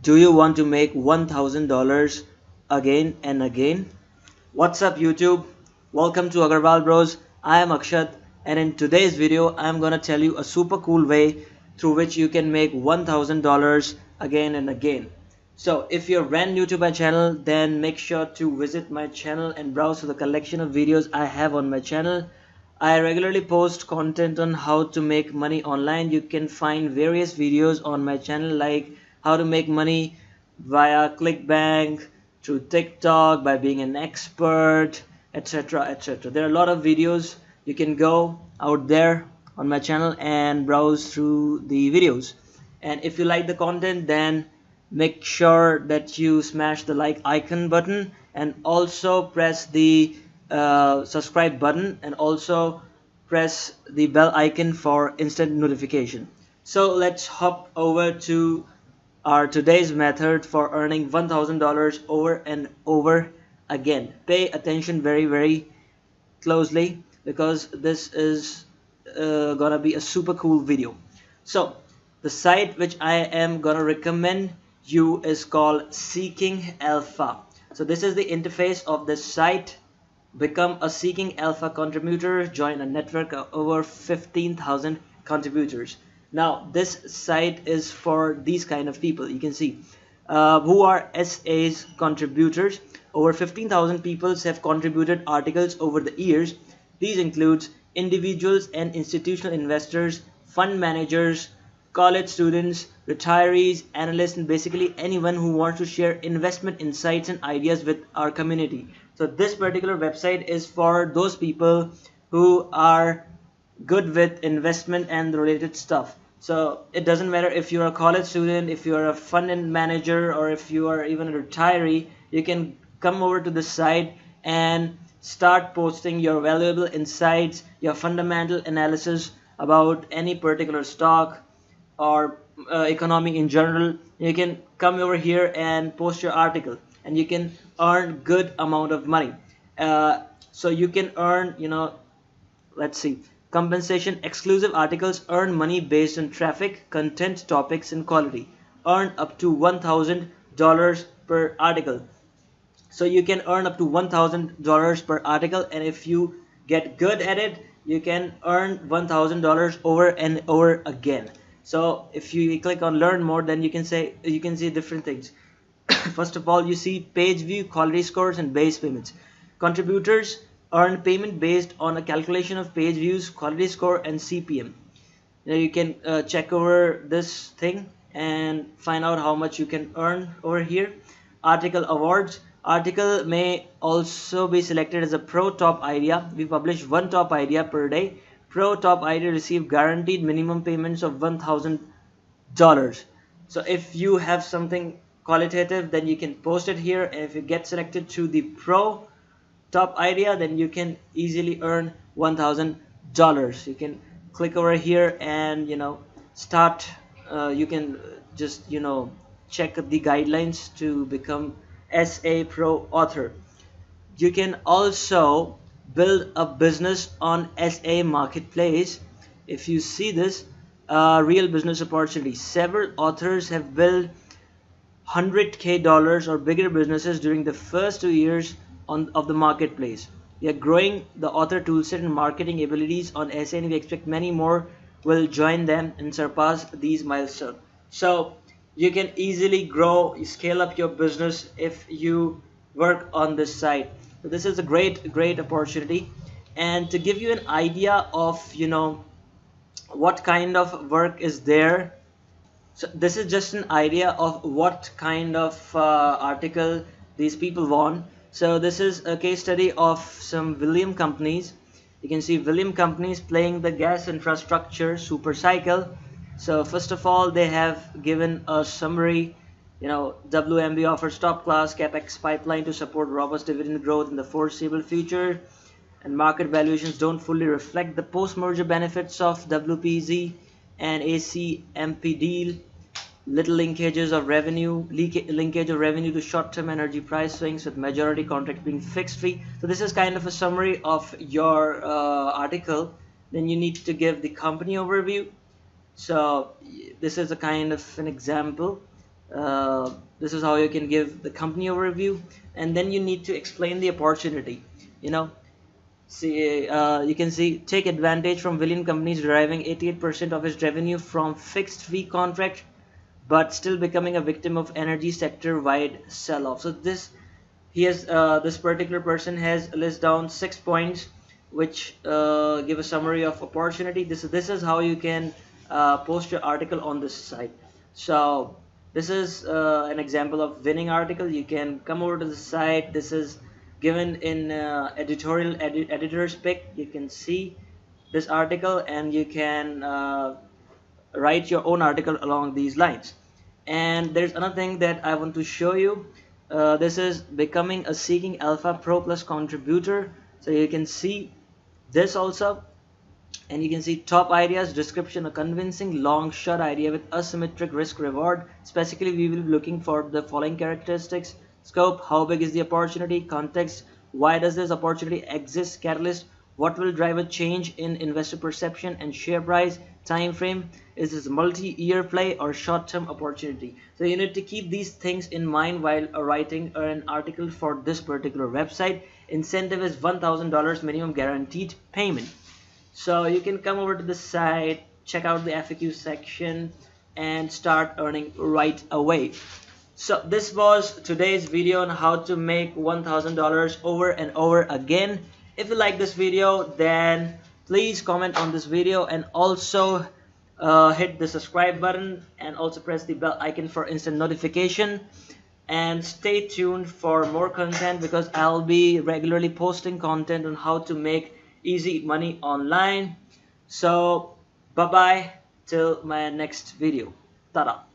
Do you want to make $1,000 again and again? What's up YouTube? Welcome to Agarwal Bros. I am Akshat, and in today's video I am gonna tell you a super cool way through which you can make $1,000 again and again. So if you're brand new to my channel, then make sure to visit my channel and browse for the collection of videos I have on my channel. I regularly post content on how to make money online. You can find various videos on my channel like how to make money via ClickBank, through TikTok, by being an expert, etc. etc. There are a lot of videos. You can go out there on my channel and browse through the videos. And if you like the content, then make sure that you smash the like icon button and also press the subscribe button and also press the bell icon for instant notification. So let's hop over to our today's method for earning $1,000 over and over again. Pay attention very closely because this is gonna be a super cool video. So the site which I am gonna recommend you is called Seeking Alpha. So this is the interface of this site. Become a Seeking Alpha contributor. Join a network of over 15,000 contributors. Now this site is for these kind of people. You can see who are SA's contributors. Over 15,000 people have contributed articles over the years. These include individuals and institutional investors, fund managers, college students, retirees, analysts, and basically anyone who wants to share investment insights and ideas with our community. So this particular website is for those people who are good with investment and related stuff. So it doesn't matter if you're a college student, if you're a fund manager, or if you are even a retiree, you can come over to the site and start posting your valuable insights, your fundamental analysis about any particular stock or economy in general. You can come over here and post your article and you can earn good amount of money. So you can earn, let's see, compensation. Exclusive articles earn money based on traffic, content, topics, and quality. Earn up to $1,000 per article. So you can earn up to $1,000 per article, and if you get good at it, you can earn $1,000 over and over again. So if you click on learn more, then you can see different things. First of all, you see page view, quality scores, and base payments. Contributors earn payment based on a calculation of page views, quality score, and CPM. Now you can check over this thing and find out how much you can earn over here. Article awards. Article may also be selected as a pro top idea. We publish one top idea per day. Pro top idea receive guaranteed minimum payments of $1,000. So if you have something qualitative, then you can post it here, and if you get selected to the pro top idea, then you can easily earn $1,000. You can click over here and start. You can just check the guidelines to become SA Pro author. You can also build a business on SA Marketplace. If you see this, real business opportunity. Several authors have built $100K or bigger businesses during the first 2 years of the marketplace. We are growing the author toolset and marketing abilities on SA, and we expect many more will join them and surpass these milestones. So you can easily grow, scale up your business if you work on this site. So this is a great opportunity. And to give you an idea of what kind of work is there, so this is just an idea of what kind of article these people want. So this is a case study of some William companies. You can see William companies playing the gas infrastructure super cycle. So first of all, they have given a summary. WMB offers top class capex pipeline to support robust dividend growth in the foreseeable future, and market valuations don't fully reflect the post-merger benefits of WPZ and ACMP deal. Little linkage of revenue to short-term energy price swings, with majority contracts being fixed fee. So this is kind of a summary of your article. Then you need to give the company overview. So this is a kind of an example. This is how you can give the company overview, and then you need to explain the opportunity. You know, see, you can see take advantage from William companies deriving 88% of its revenue from fixed fee contract, but still becoming a victim of energy sector wide sell-off. So this particular person has list down 6 points which give a summary of opportunity. This is how you can post your article on this site. So this is an example of winning article. You can come over to the site. This is given in editor's pick. You can see this article and you can write your own article along these lines. And there's another thing that I want to show you. This is becoming a Seeking Alpha Pro Plus contributor. So you can see this also, and you can see top ideas, description, a convincing long shot idea with asymmetric risk reward. Specifically, we will be looking for the following characteristics: scope, how big is the opportunity, context, why does this opportunity exist, catalyst, what will drive a change in investor perception, and share price. Time frame, is this multi-year play or short-term opportunity? So you need to keep these things in mind while writing an article for this particular website. Incentive is $1,000 minimum guaranteed payment. So you can come over to the site, check out the FAQ section, and start earning right away. So this was today's video on how to make $1,000 over and over again. If you like this video, then please comment on this video, and also hit the subscribe button, and also press the bell icon for instant notification. And stay tuned for more content, because I'll be regularly posting content on how to make easy money online. So bye bye till my next video. Ta-da.